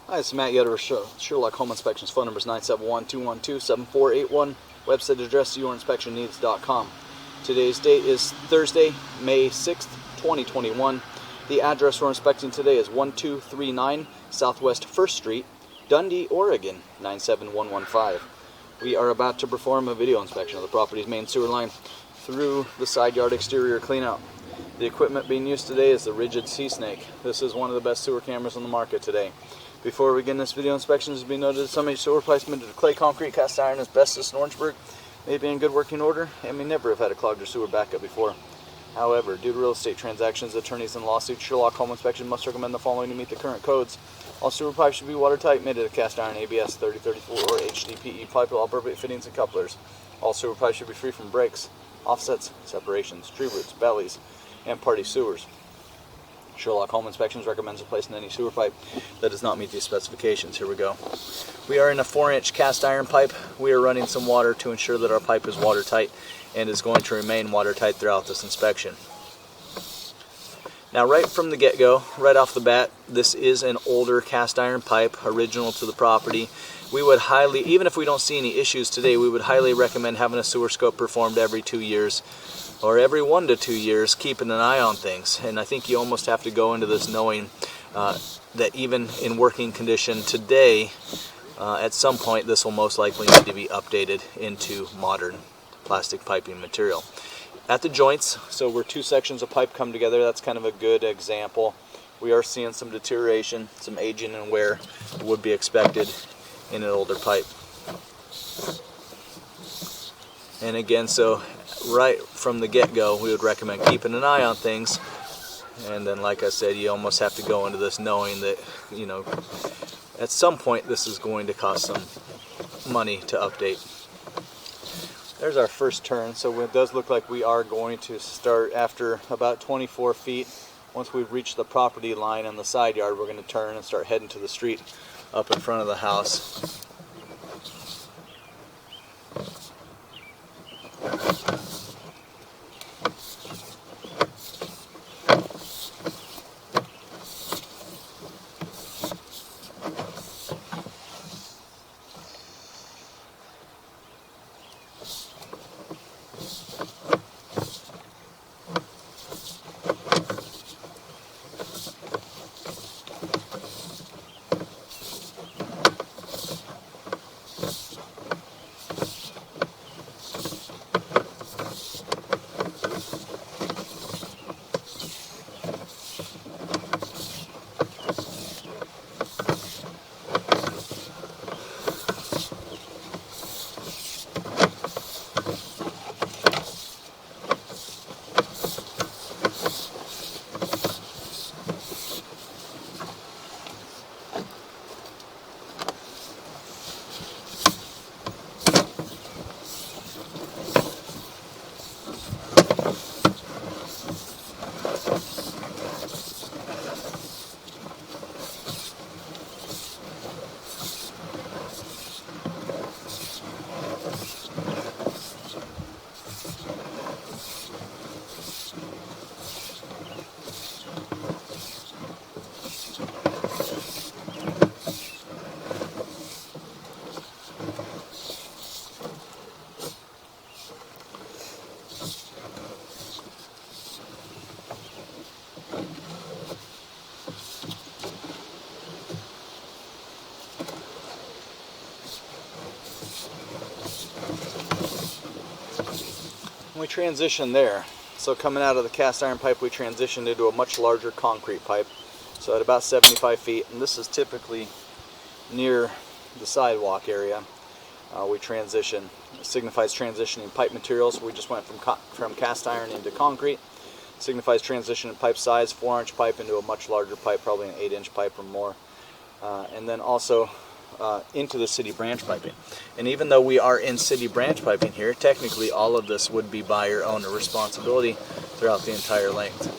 Hi, it's Matt Yetter, Sherlock Home Inspections. Phone number is 971-212-7481. Website address yourinspectionneeds.com. Today's date is Thursday, May 6th, 2021. The address we're inspecting today is 1239 Southwest 1st Street, Dundee, Oregon, 97115. We are about to perform a video inspection of the property's main sewer line through the side yard exterior cleanout. The equipment being used today is the Rigid Sea Snake. This is one of the best sewer cameras on the market today. Before we begin this video inspection, it should be noted that some of these sewer pipes made of clay, concrete, cast iron, asbestos, and Orangeburg may be in good working order and may never have had a clogged or sewer backup before. However, due to real estate transactions, attorneys, and lawsuits, Sherlock Home Inspection must recommend the following to meet the current codes. All sewer pipes should be watertight, made of cast iron, ABS 3034 or HDPE pipe with all appropriate fittings and couplers. All sewer pipes should be free from breaks, offsets, separations, tree roots, bellies, and party sewers. Sherlock Home Inspections recommends replacing any sewer pipe that does not meet these specifications. Here we go. We are in a 4-inch cast iron pipe. We are running some water to ensure that our pipe is watertight and is going to remain watertight throughout this inspection. Now, right from the get-go, right off the bat, this is an older cast iron pipe, original to the property. We would highly, even if we don't see any issues today, we would highly recommend having a sewer scope performed every 2 years or every 1 to 2 years, keeping an eye on things. And I think you almost have to go into this knowing that even in working condition today, at some point this will most likely need to be updated into modern plastic piping material. At the joints, so where 2 sections of pipe come together, that's kind of a good example. We are seeing some deterioration, some aging and wear would be expected in an older pipe. And again, so right from the get-go, we would recommend keeping an eye on things. And then, like I said, you almost have to go into this knowing that, you know, at some point this is going to cost some money to update. There's our first turn, so it does look like we are going to start after about 24 feet. Once we've reached the property line on the side yard, we're going to turn and start heading to the street up in front of the house. We transition there. So coming out of the cast iron pipe, we transitioned into a much larger concrete pipe. So at about 75 feet, and this is typically near the sidewalk area, we transition. It signifies transitioning pipe materials. We just went from cast iron into concrete. It signifies transition in pipe size, 4-inch pipe into a much larger pipe, probably an 8-inch pipe or more. And then also into the city branch piping. And even though we are in city branch piping here, technically all of this would be buyer owner responsibility throughout the entire length.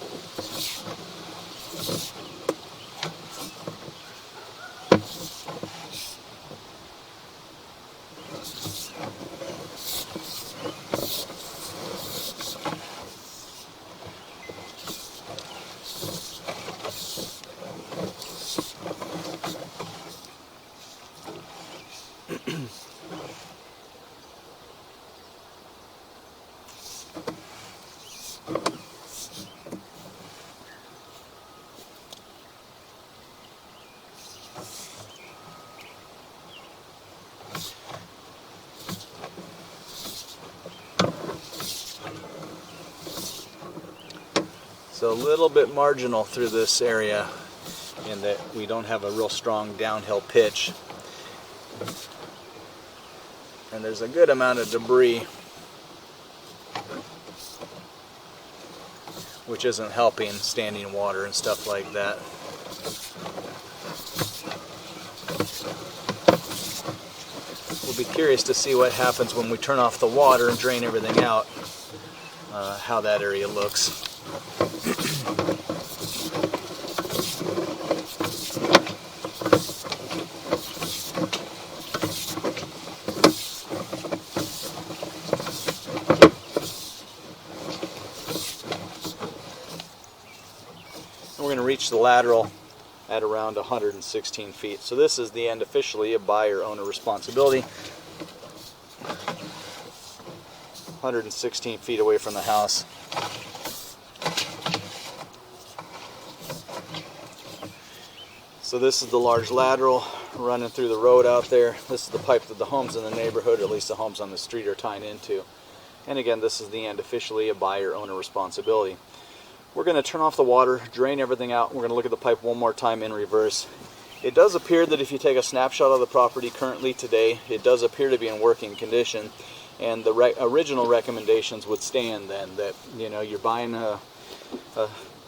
So a little bit marginal through this area in that we don't have a real strong downhill pitch. And there's a good amount of debris, which isn't helping standing water and stuff like that. We'll be curious to see what happens when we turn off the water and drain everything out, how that area looks. We're going to reach the lateral at around 116 feet. So this is the end officially of buyer-owner responsibility. 116 feet away from the house. So this is the large lateral running through the road out there. This is the pipe that the homes in the neighborhood, at least the homes on the street, are tying into. And again, this is the end officially of buyer-owner responsibility. We're going to turn off the water, drain everything out, and we're going to look at the pipe one more time in reverse. It does appear that if you take a snapshot of the property currently today, it does appear to be in working condition, and the original recommendations would stand then, that you're buying a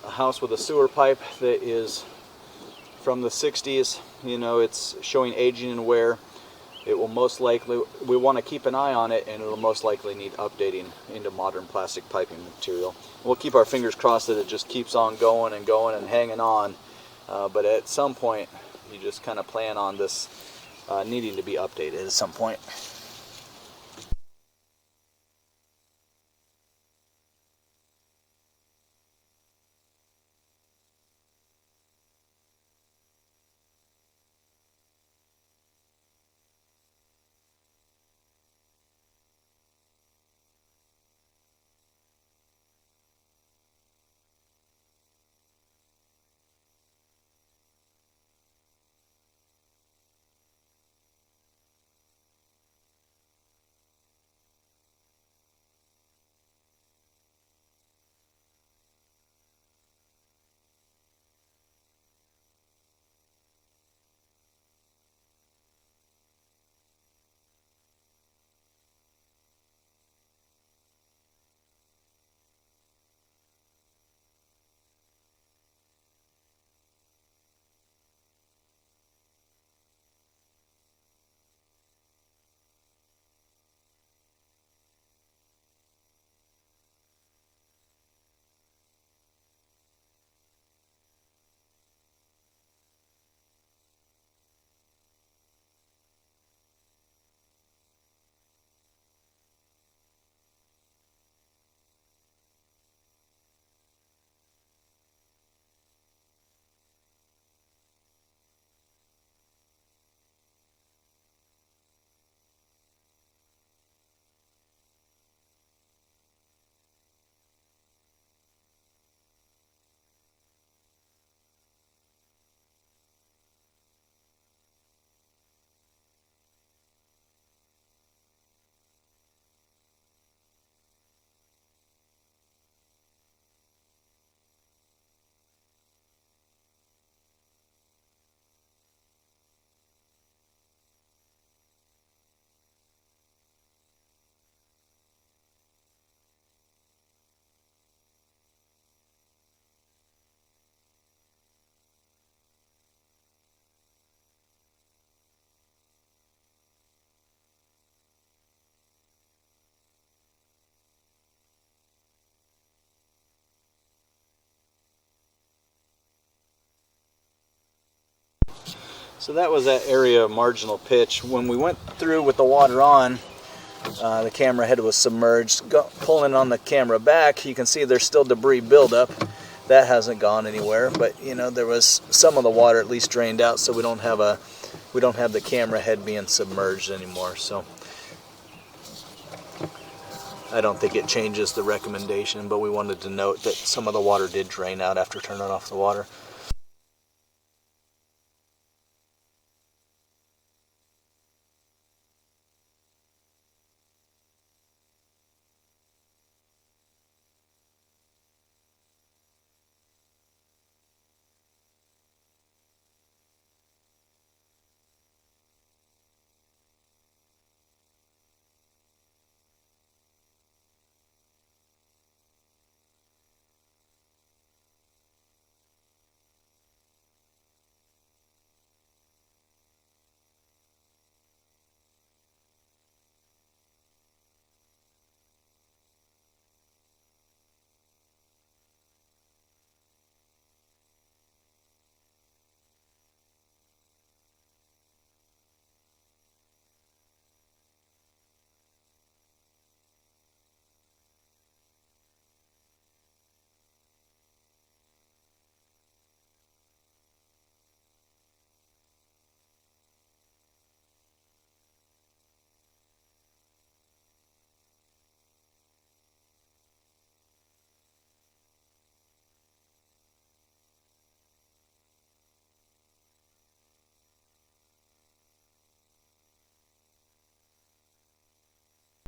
house with a sewer pipe that is from the 60s, it's showing aging and wear. It will most likely, we want to keep an eye on it, and it will most likely need updating into modern plastic piping material. We'll keep our fingers crossed that it just keeps on going and hanging on, but at some point you just kind of plan on this needing to be updated at some point. So that was that area of marginal pitch. When we went through with the water on, the camera head was submerged. Pulling on the camera back, you can see there's still debris buildup. That hasn't gone anywhere, but there was some of the water at least drained out, so we don't have a we don't have the camera head being submerged anymore, so I don't think it changes the recommendation, but we wanted to note that some of the water did drain out after turning off the water.